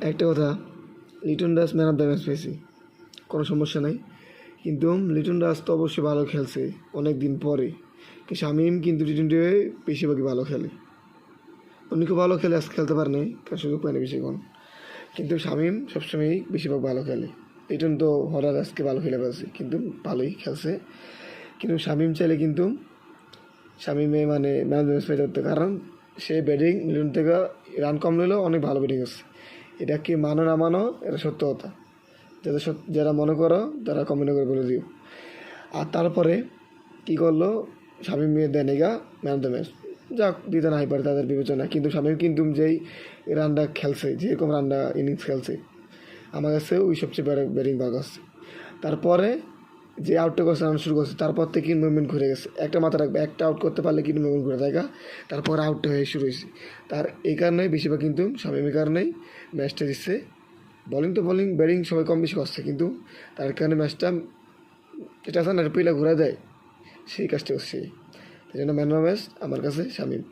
একটা কথা, Liton Das man of the match পেয়েছি, কোনো সমস্যা নাই। কিন্তু লিটন দাস তো অবশ্যই ভালো খেলছে অনেক দিন পরে, কিন্তু শামিম কিন্তু টি-20 বেশিরভাগই ভালো খেলে। উনি খুব ভালো খেলে, আজকে খেলতে পারেনি কারণ সুযোগ পায়নি বেশিক্ষণ, কিন্তু শামিম সবসময়ই বেশিরভাগ ভালো খেলে। লিটন তো হঠাৎ আজকে ভালো খেলে ফেলছে, কিন্তু ভালোই খেলছে। কিন্তু শামিম চাইলে কিন্তু শামিমে মানে ম্যান অফ দ্য ম্যাচ পেতে পারতো, কারণ সে ব্যাটিং লিটন থেকে রান কম নিলেও অনেক ভালো ব্যাটিং আছে। এটা কি মানো না মানো, এটা সত্য কথা। যারা মনে করো তারা কমেন্ট করে বলে দিও। আর তারপরে কী করলো, শামিম দেনেগা ম্যান অফ দ্য ম্যাচ, যাক দিতে নাই পারে তাদের বিবেচনা, কিন্তু শামিম কিন্তু যেই রানটা খেলছে, যেরকম রানটা ইনিংস খেলছে, আমার কাছে ওই সবচেয়ে ব্যাটিং ভাগ আছে। তারপরে যে আউটটা করছে, রান শুরু করছে, তারপর থেকে মুভমেন্ট ঘুরে গেছে। একটা মাথা রাখবে, একটা আউট করতে পারলে কিন্তু মুভমেন্ট ঘুরে থাকা, তারপর আউটটা হয়ে শুরু হয়েছে। তার এই কারণেই বেশিরভাগ কিন্তু শামিমের কারণেই ম্যাচটা জিতছে। বলিং তো বলিং ব্যাটিং সবাই কম বেশি করছে, কিন্তু তার কারণে ম্যাচটা যেটা আছে না পিলা ঘুরে দেয়, সেই কাজটা করছে। সেই জন্য ম্যান অফ দ্য ম্যাচ আমার কাছে শামিম।